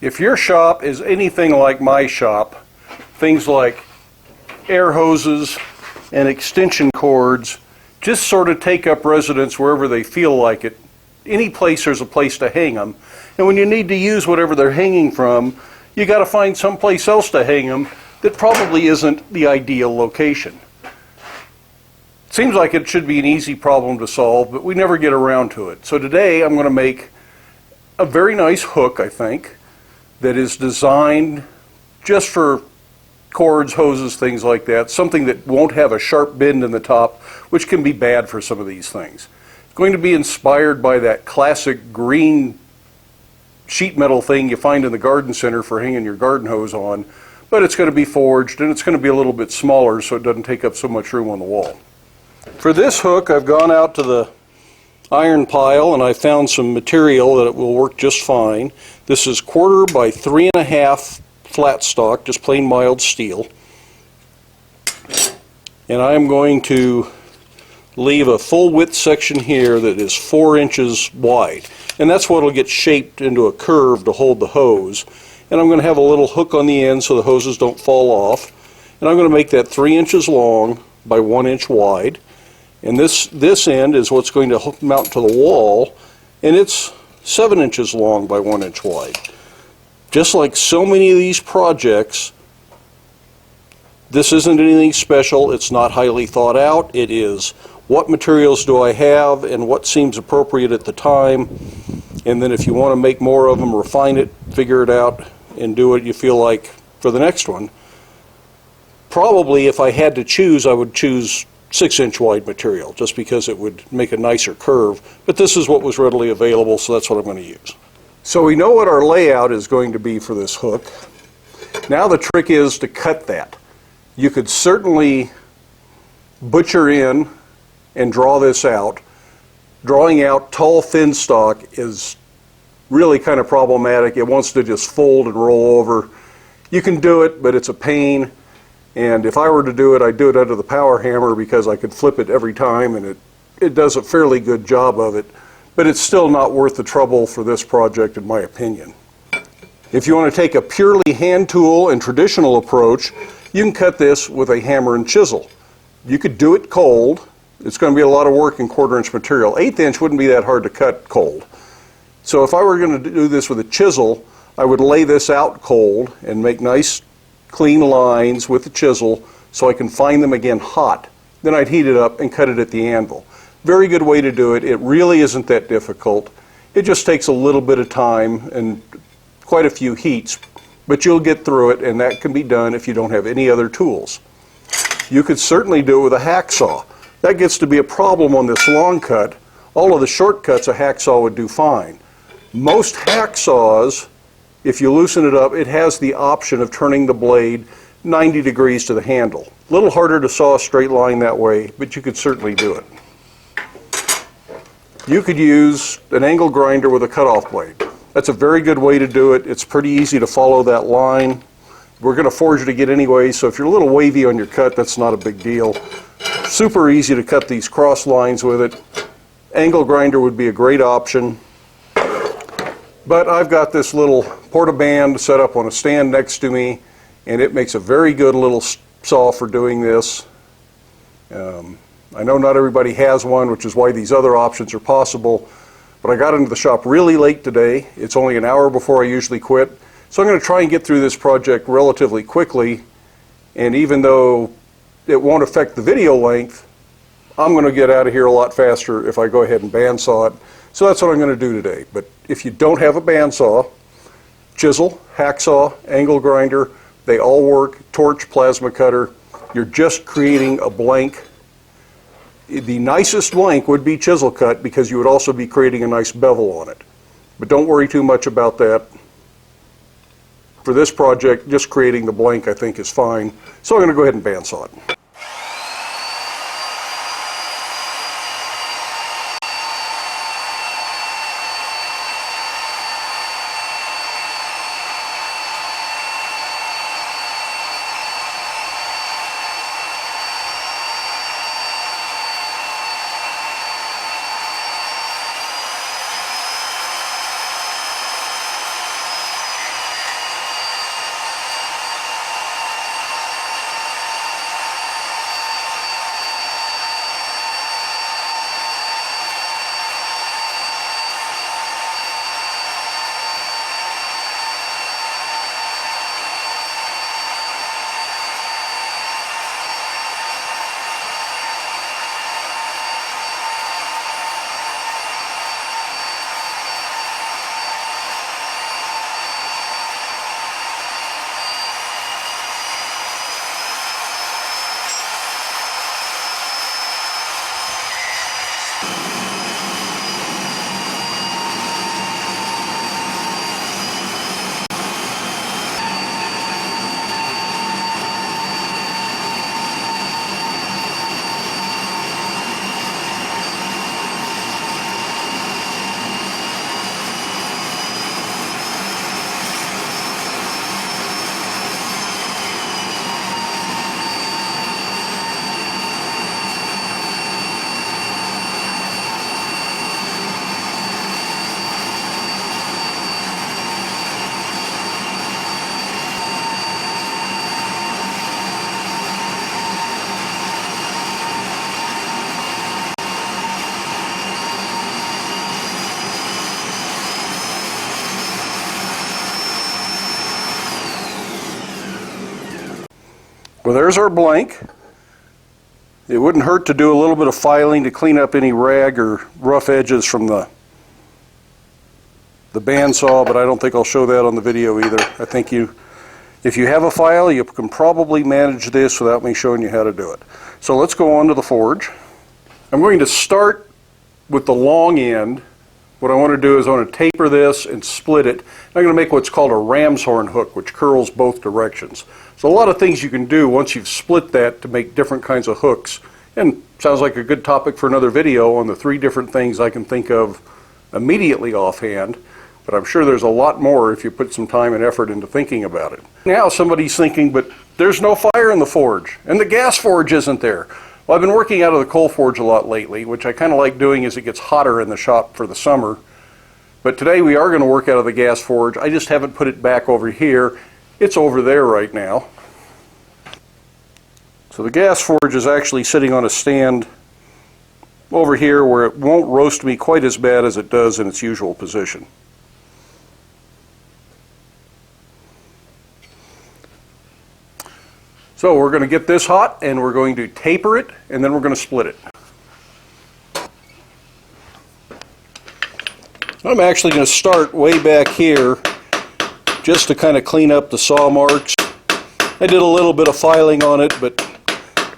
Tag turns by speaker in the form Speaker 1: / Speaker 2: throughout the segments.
Speaker 1: If your shop is anything like my shop, things like air hoses and extension cords just sort of take up residence wherever they feel like it. Any place there's a place to hang them. And when you need to use whatever they're hanging from, you got to find someplace else to hang them that probably isn't the ideal location. Seems like it should be an easy problem to solve, but we never get around to it. So today I'm going to make a very nice hook, I think, that is designed just for cords, hoses, things like that, something that won't have a sharp bend in the top, which can be bad for some of these things. It's going to be inspired by that classic green sheet metal thing you find in the garden center for hanging your garden hose on, but it's going to be forged and it's going to be a little bit smaller so it doesn't take up so much room on the wall. For this hook, I've gone out to the iron pile and I found some material that it will work just fine. This is 1/4 by 3.5 flat stock, just plain mild steel. And I'm going to leave a full width section here that is 4 inches wide. And that's what will get shaped into a curve to hold the hose. And I'm going to have a little hook on the end so the hoses don't fall off. And I'm going to make that 3 inches long by 1 inch wide. And this end is what's going to mount to the wall, and it's 7 inches long by 1 inch wide. Just like so many of these projects, this isn't anything special. It's not highly thought out. It is what materials do I have and what seems appropriate at the time. And then if you want to make more of them, refine it, figure it out, and do what you feel like for the next one. Probably if I had to choose, I would choose 6 inch wide material just because it would make a nicer curve, but this is what was readily available, so that's what I'm going to use. So we know what our layout is going to be for this hook. Now the trick is to cut that. You could certainly butcher in and draw this out. Drawing out tall thin stock is really kind of problematic. It wants to just fold and roll over. You can do it, but it's a pain. And if I were to do it, I'd do it under the power hammer because I could flip it every time, and it does a fairly good job of it. But it's still not worth the trouble for this project, in my opinion. If you want to take a purely hand tool and traditional approach, you can cut this with a hammer and chisel. You could do it cold. It's going to be a lot of work in 1/4 inch material. 1/8 inch wouldn't be that hard to cut cold. So if I were going to do this with a chisel, I would lay this out cold and make nice clean lines with the chisel so I can find them again hot. Then I'd heat it up and cut it at the anvil. Very good way to do it. It really isn't that difficult. It just takes a little bit of time and quite a few heats, but you'll get through it, and that can be done if you don't have any other tools. You could certainly do it with a hacksaw. That gets to be a problem on this long cut. All of the shortcuts a hacksaw would do fine. Most hacksaws, if you loosen it up, it has the option of turning the blade 90 degrees to the handle. A little harder to saw a straight line that way, but you could certainly do it. You could use an angle grinder with a cutoff blade. That's a very good way to do it. It's pretty easy to follow that line. We're going to forge it again anyway, so if you're a little wavy on your cut, that's not a big deal. Super easy to cut these cross lines with it. Angle grinder would be a great option. But I've got this little portaband set up on a stand next to me, and it makes a very good little saw for doing this. I know not everybody has one, which is why these other options are possible, but I got into the shop really late today. It's only an hour before I usually quit, so I'm going to try and get through this project relatively quickly, and even though it won't affect the video length, I'm going to get out of here a lot faster if I go ahead and bandsaw it. So that's what I'm going to do today. But if you don't have a bandsaw, chisel, hacksaw, angle grinder, they all work, torch, plasma cutter. You're just creating a blank. The nicest blank would be chisel cut because you would also be creating a nice bevel on it. But don't worry too much about that. For this project, just creating the blank I think is fine. So I'm going to go ahead and bandsaw it. Well, there's our blank. It wouldn't hurt to do a little bit of filing to clean up any rag or rough edges from the bandsaw, but I don't think I'll show that on the video either. I think if you have a file, you can probably manage this without me showing you how to do it. So let's go on to the forge. I'm going to start with the long end. What I want to do is I want to taper this and split it. I'm going to make what's called a ram's horn hook, which curls both directions. So a lot of things you can do once you've split that to make different kinds of hooks. And sounds like a good topic for another video on the 3 different things I can think of immediately offhand. But I'm sure there's a lot more if you put some time and effort into thinking about it. Now somebody's thinking, but there's no fire in the forge, and the gas forge isn't there. Well, I've been working out of the coal forge a lot lately, which I kind of like doing as it gets hotter in the shop for the summer. But today we are going to work out of the gas forge. I just haven't put it back over here. It's over there right now. So the gas forge is actually sitting on a stand over here where it won't roast me quite as bad as it does in its usual position. So we're going to get this hot and we're going to taper it and then we're going to split it. I'm actually going to start way back here just to kind of clean up the saw marks. I did a little bit of filing on it, but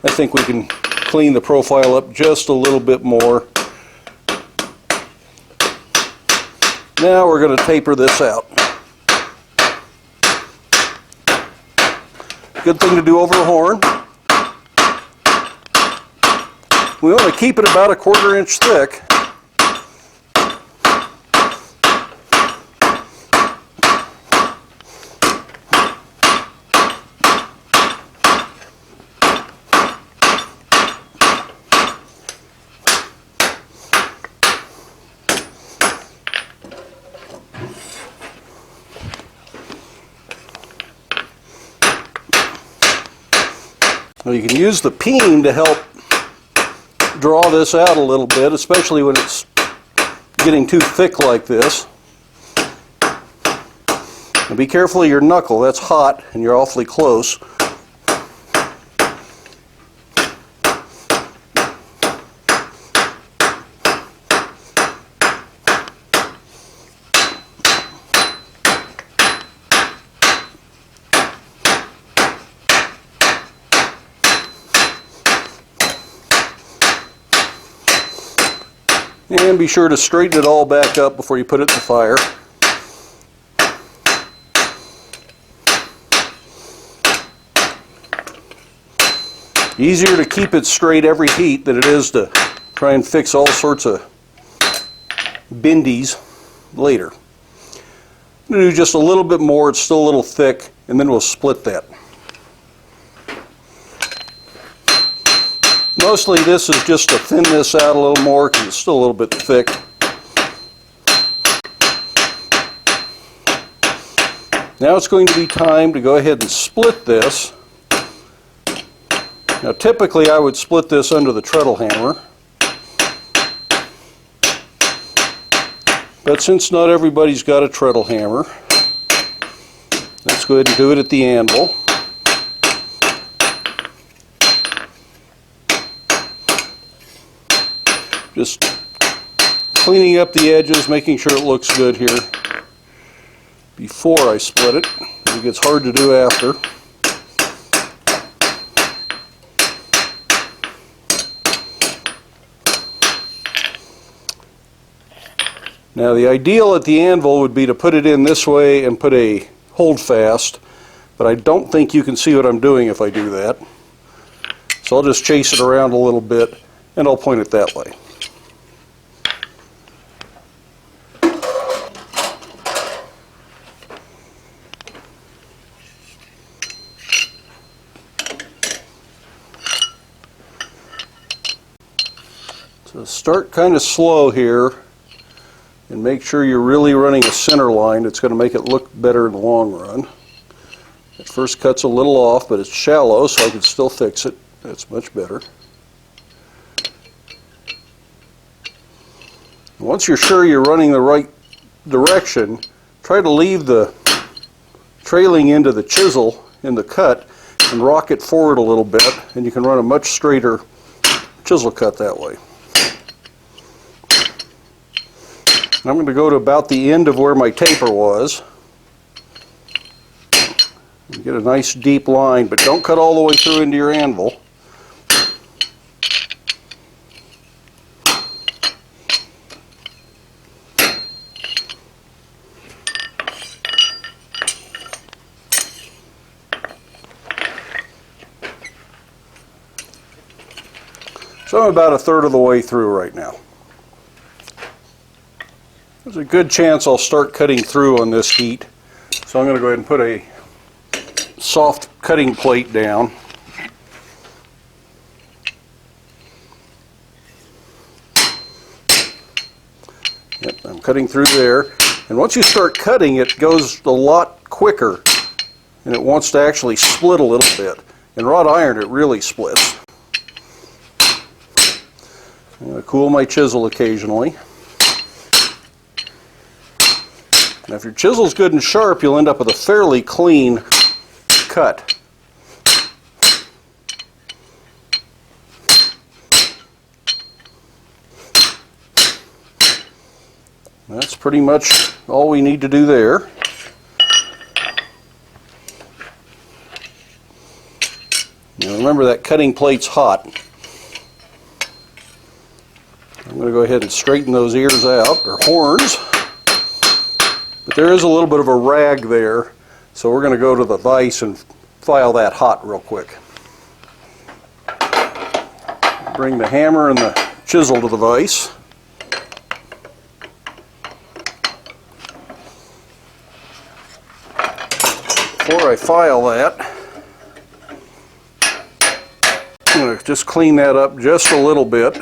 Speaker 1: I think we can clean the profile up just a little bit more. Now we're going to taper this out. Good thing to do over a horn. We want to keep it about a 1/4 inch thick. Now you can use the peen to help draw this out a little bit, especially when it's getting too thick like this. And be careful of your knuckle, that's hot and you're awfully close. And be sure to straighten it all back up before you put it in the fire. Easier to keep it straight every heat than it is to try and fix all sorts of bendies later. I'm going to do just a little bit more, it's still a little thick, and then we'll split that. Mostly this is just to thin this out a little more because it's still a little bit thick. Now it's going to be time to go ahead and split this. Now typically I would split this under the treadle hammer, but since not everybody's got a treadle hammer, let's go ahead and do it at the anvil. Just cleaning up the edges, making sure it looks good here before I split it. It gets hard to do after. Now the ideal at the anvil would be to put it in this way and put a hold fast, but I don't think you can see what I'm doing if I do that. So I'll just chase it around a little bit and I'll point it that way. So start kind of slow here and make sure you're really running a center line. It's going to make it look better in the long run. It first cuts a little off, but it's shallow, so I can still fix it. That's much better. Once you're sure you're running the right direction, try to leave the trailing end of the chisel in the cut and rock it forward a little bit, and you can run a much straighter chisel cut that way. And I'm going to go to about the end of where my taper was. And get a nice deep line, but don't cut all the way through into your anvil. So I'm about a third of the way through right now. There's a good chance I'll start cutting through on this heat. So I'm going to go ahead and put a soft cutting plate down. Yep, I'm cutting through there. And once you start cutting, it goes a lot quicker, and it wants to actually split a little bit. In wrought iron, it really splits. I'm going to cool my chisel occasionally. Now, if your chisel's good and sharp, you'll end up with a fairly clean cut. That's pretty much all we need to do there. Now remember, that cutting plate's hot. I'm going to go ahead and straighten those ears out, or horns. But there is a little bit of a rag there, so we're going to go to the vise and file that hot real quick. Bring the hammer and the chisel to the vise. Before I file that, I'm going to just clean that up just a little bit.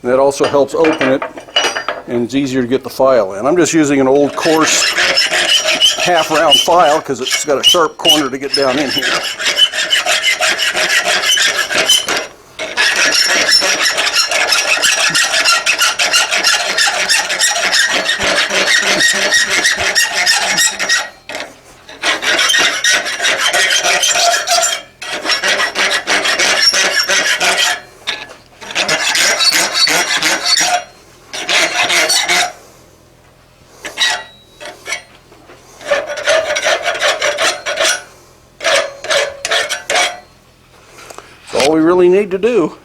Speaker 1: That also helps open it, and it's easier to get the file in. I'm just using an old coarse half-round file because it's got a sharp corner to get down in here. That's all we really need to do.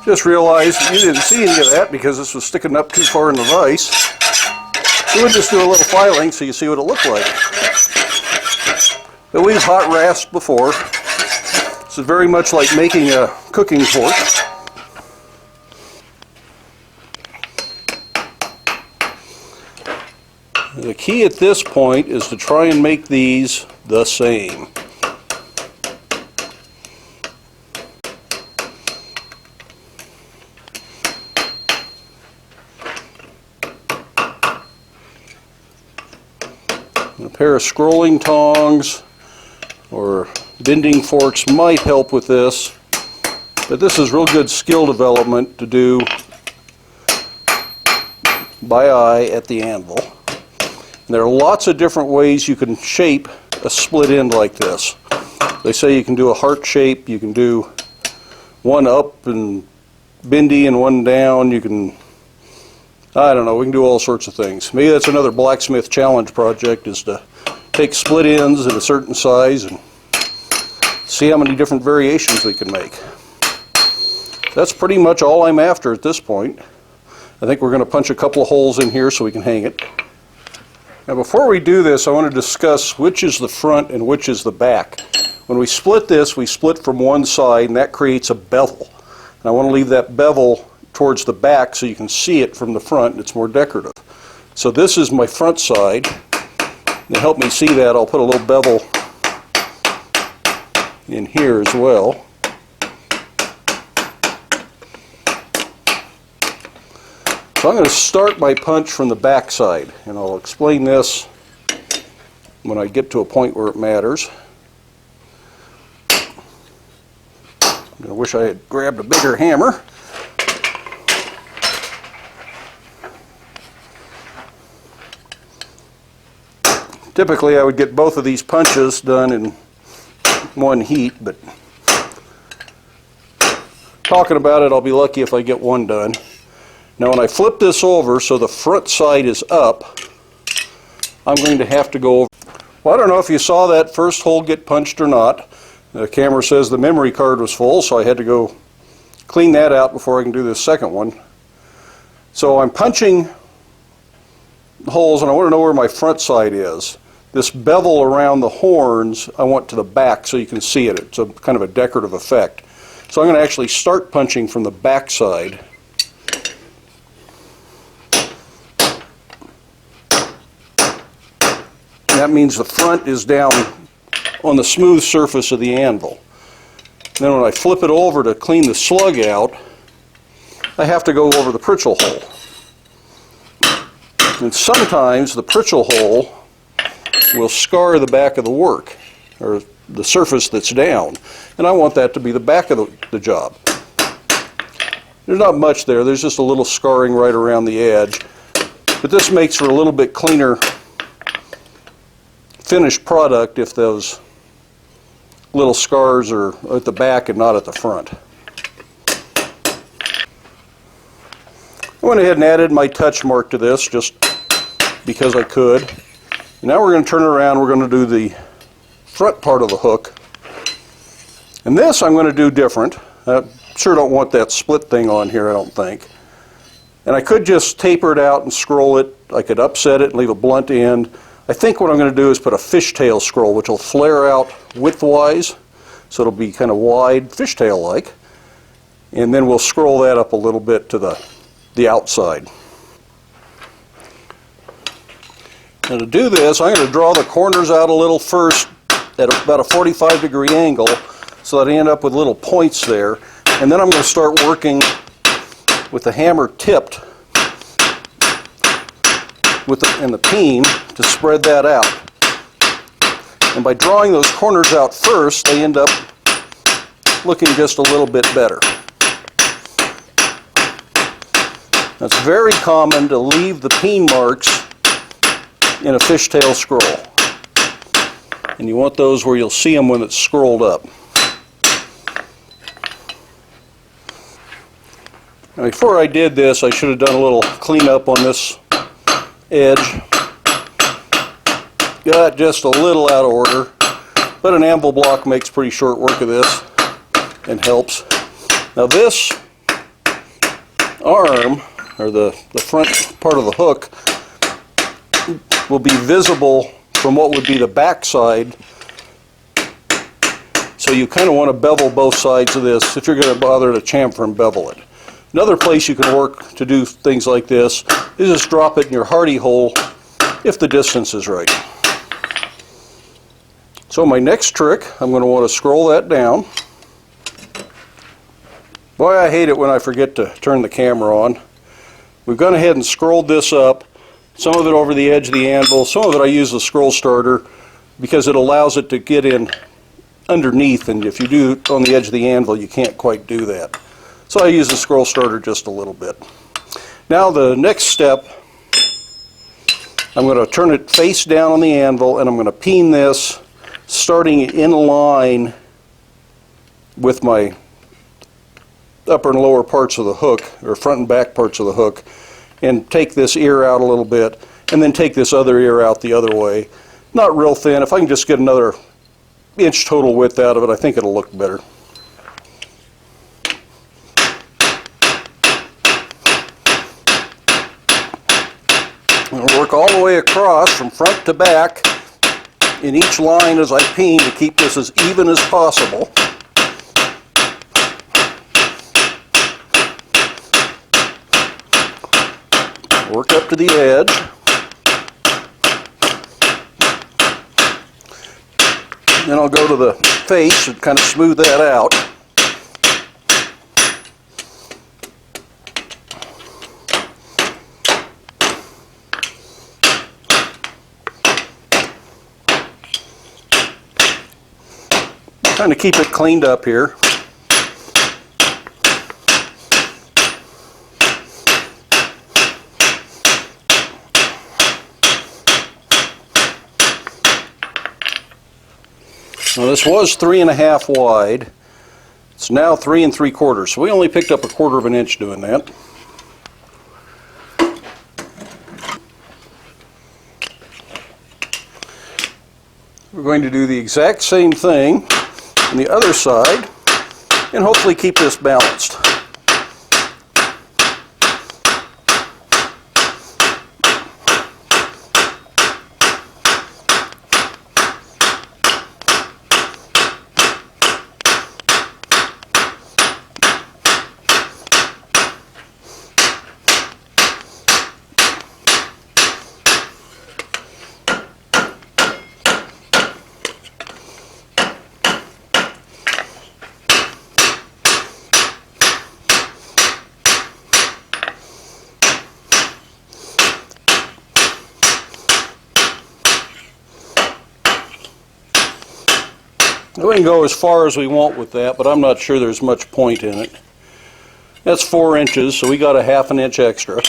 Speaker 1: Just realized you didn't see any of that because this was sticking up too far in the vise. So we'll just do a little filing so you see what it looked like. But we've hot rasped before. This is very much like making a cooking fork. The key at this point is to try and make these the same. A pair of scrolling tongs or bending forks might help with this, but this is real good skill development to do by eye at the anvil. And there are lots of different ways you can shape a split end like this. They say you can do a heart shape, you can do one up and bendy and one down, you can, I don't know, we can do all sorts of things. Maybe that's another blacksmith challenge project, is to take split ends at a certain size and see how many different variations we can make. That's pretty much all I'm after at this point. I think we're going to punch a couple of holes in here so we can hang it. Now before we do this, I want to discuss which is the front and which is the back. When we split this, we split from one side, and that creates a bevel. And I want to leave that bevel towards the back so you can see it from the front and it's more decorative. So this is my front side. To help me see that, I'll put a little bevel in here as well. So I'm going to start my punch from the back side, and I'll explain this when I get to a point where it matters. I wish I had grabbed a bigger hammer. Typically I would get both of these punches done in one heat, but talking about it, I'll be lucky if I get one done. Now when I flip this over so the front side is up, I'm going to have to go over. Well, I don't know if you saw that first hole get punched or not. The camera says the memory card was full, so I had to go clean that out before I can do this second one. So I'm punching holes, and I want to know where my front side is. This bevel around the horns I want to the back so you can see it. It's a kind of a decorative effect. So I'm going to actually start punching from the back side. That means the front is down on the smooth surface of the anvil. Then when I flip it over to clean the slug out, I have to go over the Pritchel hole. And sometimes the Pritchel hole will scar the back of the work, or the surface that's down. And I want that to be the back of the job. There's not much there. There's just a little scarring right around the edge. But this makes for a little bit cleaner finished product if those little scars are at the back and not at the front. I went ahead and added my touch mark to this just because I could. Now we're going to turn it around. We're going to do the front part of the hook. And this I'm going to do different. I sure don't want that split thing on here, I don't think. And I could just taper it out and scroll it. I could upset it and leave a blunt end. I think what I'm going to do is put a fishtail scroll, which will flare out widthwise, so it'll be kind of wide, fishtail-like. And then we'll scroll that up a little bit to the outside. Now to do this, I'm going to draw the corners out a little first at about a 45-degree angle so that I end up with little points there. And then I'm going to start working with the hammer tipped and the peen to spread that out. And by drawing those corners out first, they end up looking just a little bit better. It's very common to leave the peen marks in a fishtail scroll. And you want those where you'll see them when it's scrolled up. Now before I did this, I should have done a little cleanup on this edge. Got just a little out of order, but an anvil block makes pretty short work of this and helps. Now this arm, or the front part of the hook, will be visible from what would be the back side, so you kind of want to bevel both sides of this if you're going to bother to chamfer and bevel it. Another place you can work to do things like this is just drop it in your hardy hole if the distance is right. So my next trick, I'm going to want to scroll that down. Boy, I hate it when I forget to turn the camera on. We've gone ahead and scrolled this up, some of it over the edge of the anvil, some of it I use the scroll starter because it allows it to get in underneath, and if you do it on the edge of the anvil you can't quite do that. So I use the scroll starter just a little bit. Now the next step, I'm going to turn it face down on the anvil and I'm going to peen this starting in line with my upper and lower parts of the hook, or front and back parts of the hook, and take this ear out a little bit and then take this other ear out the other way. Not real thin. If I can just get another inch total width out of it, I think it'll look better. I'll work all the way across from front to back in each line as I peen to keep this as even as possible. Work up to the edge. Then I'll go to the face and kind of smooth that out. Trying to keep it cleaned up here. Now this was 3.5 wide. It's now 3 3/4. So we only picked up 1/4 of an inch doing that. We're going to do the exact same thing on the other side and hopefully keep this balanced. We can go as far as we want with that, but I'm not sure there's much point in it. That's 4 inches, so we got a 1/2 inch extra.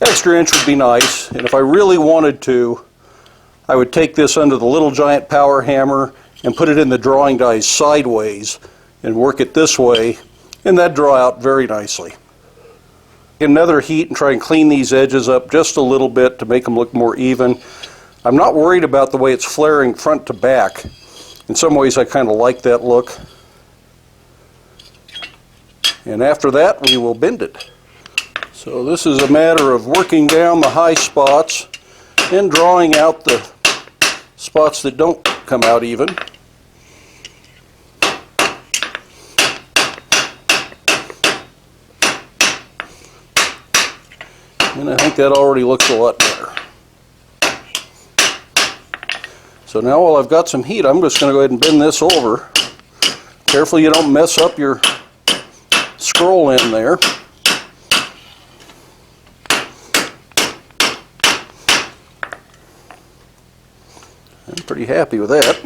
Speaker 1: Extra inch would be nice, and if I really wanted to, I would take this under the Little Giant power hammer and put it in the drawing dies sideways and work it this way, and that'd draw out very nicely. Another heat and try and clean these edges up just a little bit to make them look more even. I'm not worried about the way it's flaring front to back. In some ways I kind of like that look. And after that we will bend it. So this is a matter of working down the high spots and drawing out the spots that don't come out even. And I think that already looks a lot better. So now while I've got some heat, I'm just going to go ahead and bend this over. Careful you don't mess up your scroll in there. I'm pretty happy with that.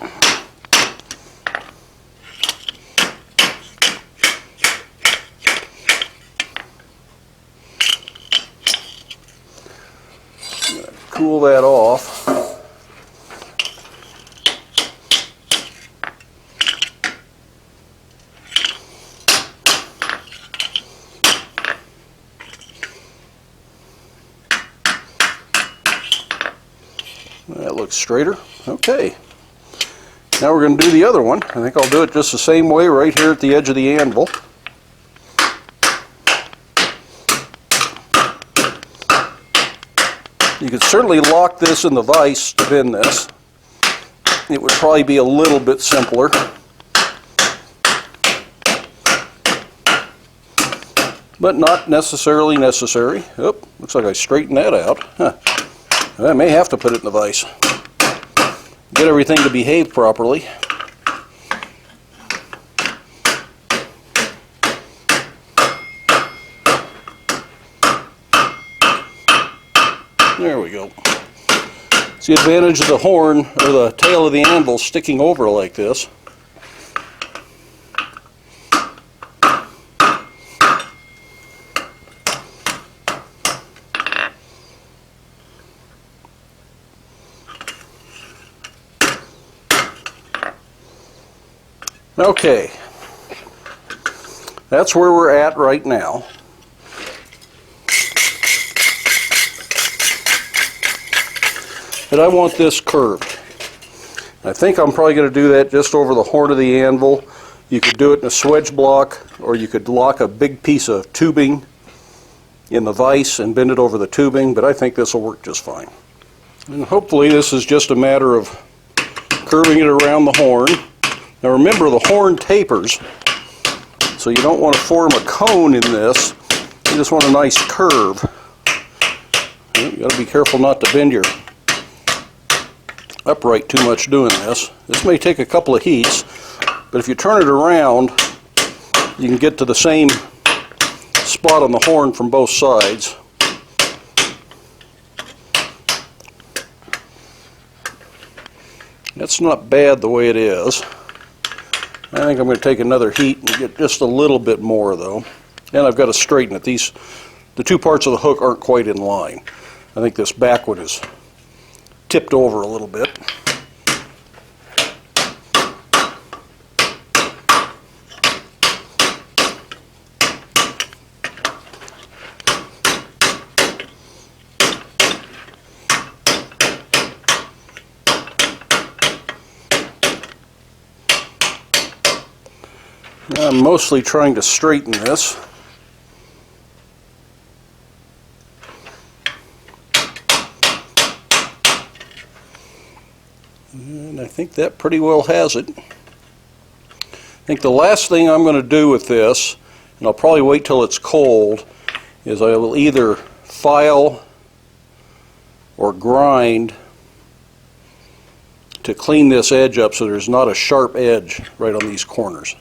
Speaker 1: I'm going to cool that off. That looks straighter. Okay. Now we're going to do the other one. I think I'll do it just the same way right here at the edge of the anvil. You could certainly lock this in the vise to bend this. It would probably be a little bit simpler. But not necessarily necessary. Oop, looks like I straightened that out. Huh. I may have to put it in the vise. Get everything to behave properly. There we go. It's the advantage of the horn, or the tail of the anvil, sticking over like this. Okay, that's where we're at right now. But I want this curved. I think I'm probably going to do that just over the horn of the anvil. You could do it in a swedge block, or you could lock a big piece of tubing in the vise and bend it over the tubing, but I think this will work just fine. And hopefully this is just a matter of curving it around the horn. Now remember, the horn tapers, so you don't want to form a cone in this. You just want a nice curve. You've got to be careful not to bend your upright too much doing this. This may take a couple of heats, but if you turn it around, you can get to the same spot on the horn from both sides. That's not bad the way it is. I think I'm going to take another heat and get just a little bit more though. And I've got to straighten it. The two parts of the hook aren't quite in line. I think this back one is tipped over a little bit. I'm mostly trying to straighten this. And I think that pretty well has it. I think the last thing I'm going to do with this, and I'll probably wait till it's cold, is I will either file or grind to clean this edge up so there's not a sharp edge right on these corners.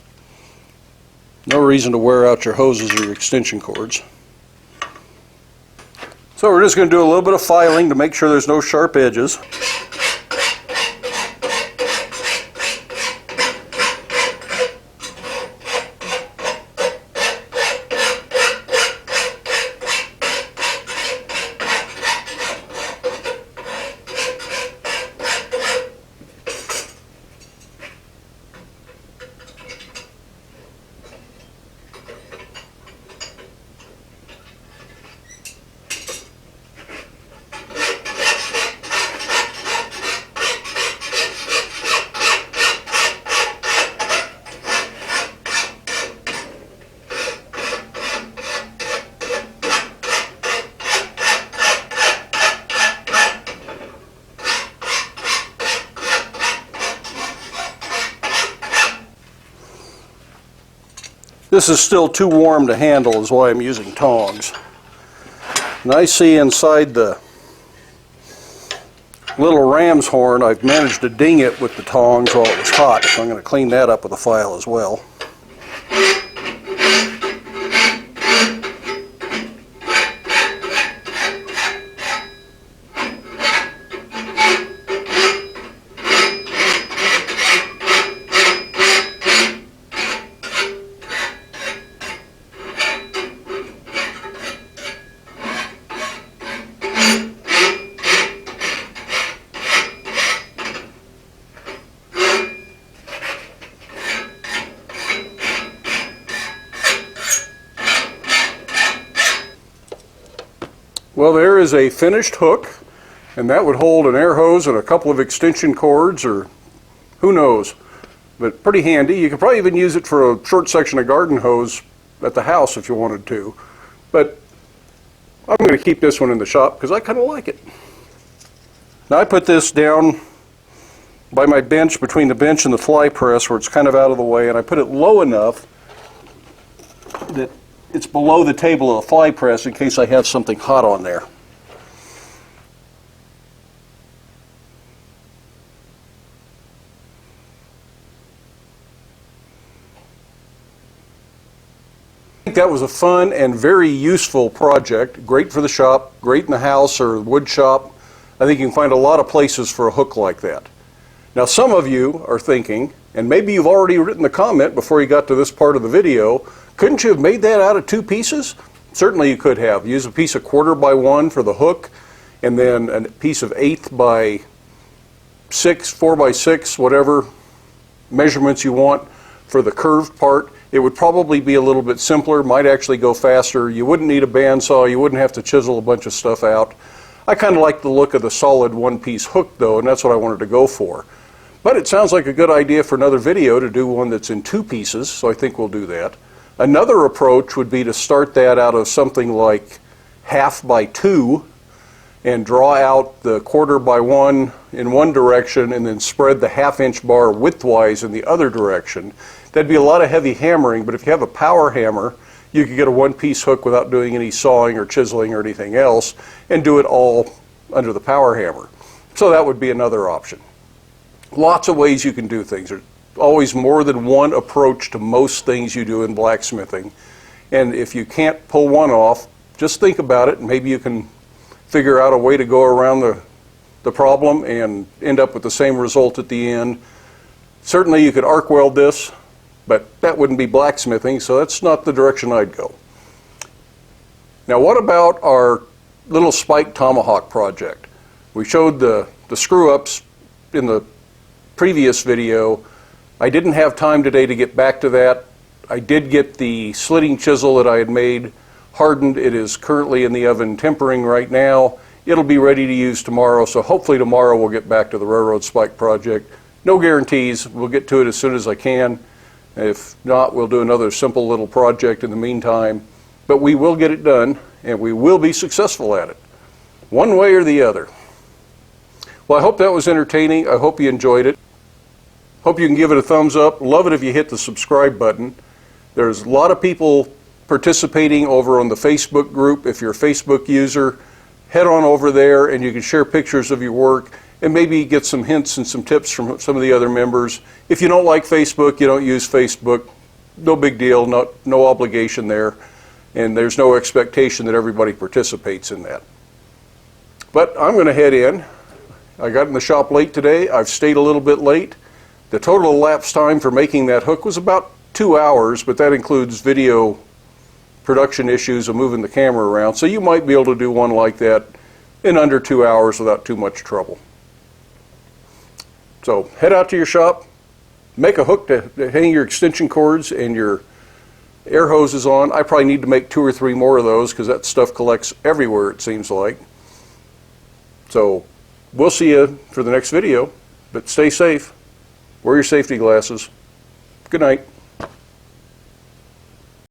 Speaker 1: No reason to wear out your hoses or your extension cords. So we're just going to do a little bit of filing to make sure there's no sharp edges. This is still too warm to handle, is why I'm using tongs. And I see inside the little ram's horn, I've managed to ding it with the tongs while it was hot, so I'm going to clean that up with a file as well. Well, there is a finished hook, and that would hold an air hose and a couple of extension cords, or who knows, but pretty handy. You could probably even use it for a short section of garden hose at the house if you wanted to, but I'm going to keep this one in the shop because I kind of like it. Now I put this down by my bench, between the bench and the fly press, where it's kind of out of the way, and I put it low enough that it's below the table of the fly press in case I have something hot on there. I think that was a fun and very useful project. Great for the shop, great in the house or wood shop. I think you can find a lot of places for a hook like that. Now some of you are thinking, and maybe you've already written the comment before you got to this part of the video, couldn't you have made that out of two pieces? Certainly you could have. Use a piece of 1/4 by 1 for the hook, and then a piece of 1/8 by 6, 4 by 6, whatever measurements you want for the curved part. It would probably be a little bit simpler, might actually go faster. You wouldn't need a bandsaw, you wouldn't have to chisel a bunch of stuff out. I kind of like the look of the solid one-piece hook though, and that's what I wanted to go for. But it sounds like a good idea for another video to do one that's in 2 pieces, so I think we'll do that. Another approach would be to start that out of something like 1/2 by 2 and draw out the 1/4 by 1 in one direction and then spread the 1/2 inch bar widthwise in the other direction. That'd be a lot of heavy hammering, but if you have a power hammer, you could get a one-piece hook without doing any sawing or chiseling or anything else and do it all under the power hammer. So that would be another option. Lots of ways you can do things. There's always more than one approach to most things you do in blacksmithing. And if you can't pull one off, just think about it and maybe you can figure out a way to go around the problem and end up with the same result at the end. Certainly you could arc weld this, but that wouldn't be blacksmithing, so that's not the direction I'd go. Now what about our little spike tomahawk project? We showed the screw-ups in the previous video. I didn't have time today to get back to that. I did get the slitting chisel that I had made hardened. It is currently in the oven tempering right now. It'll be ready to use tomorrow, so hopefully tomorrow we'll get back to the railroad spike project. No guarantees. We'll get to it as soon as I can. If not, we'll do another simple little project in the meantime. But we will get it done, and we will be successful at it, one way or the other. Well, I hope that was entertaining. I hope you enjoyed it. Hope you can give it a thumbs up. Love it if you hit the subscribe button. There's a lot of people participating over on the Facebook group. If you're a Facebook user, head on over there and you can share pictures of your work and maybe get some hints and some tips from some of the other members. If you don't like Facebook, you don't use Facebook, no big deal, no obligation there, and there's no expectation that everybody participates in that. But I'm going to head in. I got in the shop late today. I've stayed a little bit late. The total elapsed time for making that hook was about 2 hours, but that includes video production issues of moving the camera around. So you might be able to do one like that in under 2 hours without too much trouble. So head out to your shop, make a hook to hang your extension cords and your air hoses on. I probably need to make 2 or 3 more of those because that stuff collects everywhere, it seems like. So we'll see you for the next video, but stay safe. Wear your safety glasses. Good night.